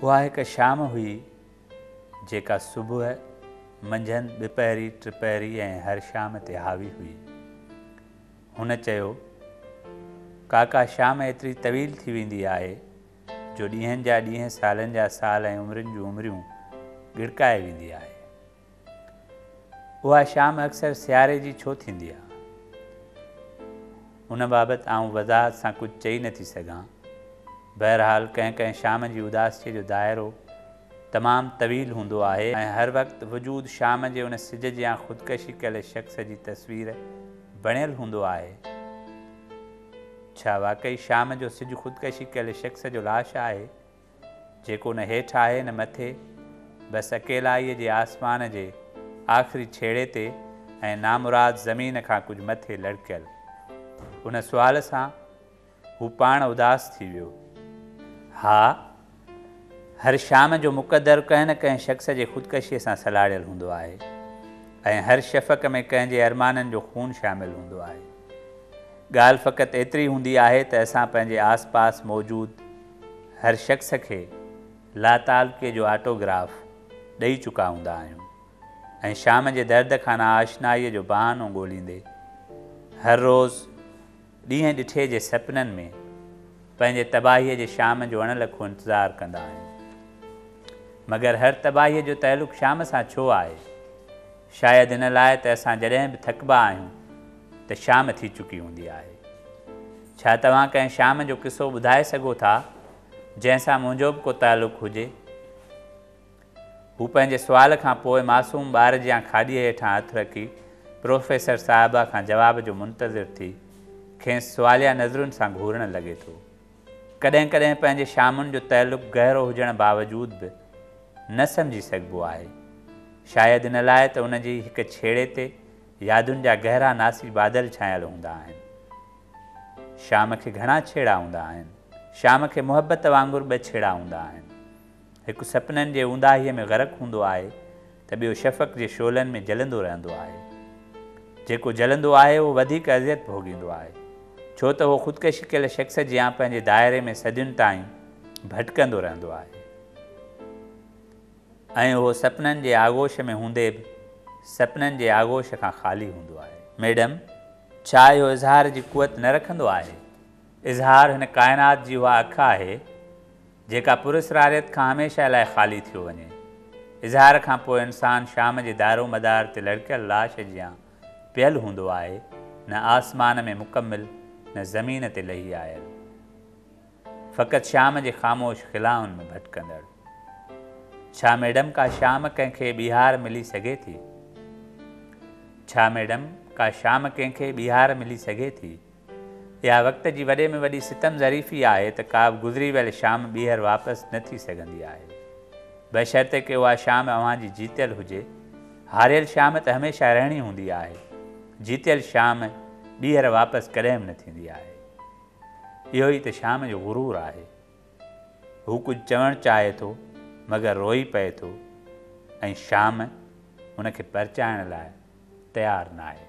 उहा हिकु शाम हुई जेका सुबुह, मंझंदि, ॿिपहरी, टिपहरी ऐं हर शाम ते हावी हुई। हुन चयो, काका शाम एतिरी तवील थी वेंदी आहे जो ॾींहंनि जा ॾींहं, सालनि जा साल ऐं उमिरियुनि जूं उमिरियूं गिड़काए वेंदी आहे। उहा शाम अक्सर सियारे जी छो थींदी आहे? उन बाबति आउं वज़ाहत सां कुझु चई नथी सघां। बहरहाल कंहिं शाम जी उदासीअ जो दाइरो तमामु तवील हूंदो आहे ऐं हर वक़्तु वजूद शाम जे उन सिज जियां ख़ुदकशी कयल शख़्स जी तस्वीर बणियल हूंदो आहे। छा वाक़ई शाम जो सिज ख़ुदकशी कयल शख़्स जो लाश आहे, जेको न हेठि आहे न मथे, बसि अकेलाईअ जे आसमान जे आख़िरी छेड़े ते ऐं नामुराद ज़मीन खां कुझु मथे लड़कियल? उन सुवाल सां हू पाण उदास थी वियो। हा, हर शाम जो मुक़दरु कंहिं न कंहिं शख़्स जे ख़ुदकशीअ सां सलाड़ियल हूंदो आहे ऐं हर शफ़क़ में कंहिंजे अरमाननि जो खून शामिल हूंदो आहे। ॻाल्हि फ़क़ति एतिरी हूंदी आहे त असां पंहिंजे आस पास मौजूदु हर शख़्स खे लातालुक़ीअ जो ऑटोग्राफ ॾेई चुका हूंदा आहियूं ऐं शाम जे दर्द खां नाआशनाईअ जो बहानो ॻोल्हींदे हर रोज़ु ॾींहं ॾिठे जे सपननि में पंहिंजे तबाहीअ जे शाम जो अणलखो इंतज़ारु कंदा आहियूं। मगर हर तबाहीअ जो तइलुक़ु शाम सां छो आहे? शायदि इन लाइ त असां जॾहिं बि थकबा आहियूं त शाम थी चुकी हूंदी आहे। छा तव्हां कंहिं शाम जो किसो ॿुधाए सघो था जंहिंसां मुंहिंजो बि को तालुक़ु हुजे? हू पंहिंजे सुवाल खां पोइ मासूम ॿार जियां खाॾीअ हेठां हथु रखी प्रोफेसर साहिबा खां जवाब जो मुंतज़िर थी खेसि सुवालिया नज़रुनि सां घूरणु लॻे थो। कॾहिं कॾहिं पंहिंजे शामुनि जो तइलुक़ु गहिरो हुजण बावजूदि बि न सम्झी सघिबो आहे। शायदि इन लाइ त उन जी हिकु छेड़े ते यादुनि जा गहरा नासी बादल छायल हूंदा आहिनि। शाम खे घणा छेड़ा हूंदा आहिनि। शाम खे मुहबत वांगुरु ॿ छेड़ा हूंदा आहिनि। हिकु सपननि जे ऊंदाहीअ में ग़रक़ हूंदो आहे त ॿियो शफ़क़ जे शोलनि में जलंदो रहंदो आहे। जेको जलंदो आहे उहो वधीक अज़ियत भोगींदो आहे, छो त उहो ख़ुदकशी कयल शख़्स जियां पंहिंजे दाइरे में सदियुनि ताईं भटकंदो रहंदो आहे ऐं उहो सपननि जे आगोश में हूंदे बि सपननि जे आगोश खां ख़ाली हूंदो आहे। मैडम, छा इहो इज़हार जी क़ुवत न रखंदो आहे? इज़हार हिन काइनात जी उहा अखि आहे जेका पुरस्रारियत खां हमेशह लाइ ख़ाली थियो वञे। इज़हार खां पोइ इंसानु शाम जे दारो मदार ते लड़कियल लाश जियां पियल हूंदो आहे, न आसमान में मुकमिल न ज़मीन ते लही आयल, फ़क़ति शाम जे ख़ामोश ख़िलाउनि में भटकंदड़। छा मैडम का शाम कंहिंखे ॿीहार मिली सघे थी? छा मैडम का शाम कंहिंखे ॿीहार मिली सघे थी? इहा वक़्त जी वॾे में वॾी सितम ज़रीफ़ी आहे त का बि गुज़री वियल शाम ॿीहर वापसि न थी सघंदी आहे, बशर्ते कि उहा शाम अव्हां जी जीतियल हुजे। हारियल शाम त हमेशह रहणी हूंदी आहे, जीतियल शाम ॿीहर वापसि कॾहिं बि न थींदी आहे। इहो ई त शाम जो गुरूर आहे। हू कुझु चवणु चाहे थो मगर रोई पए थो ऐं शाम हुनखे परचाइण लाइ तयारु न आहे।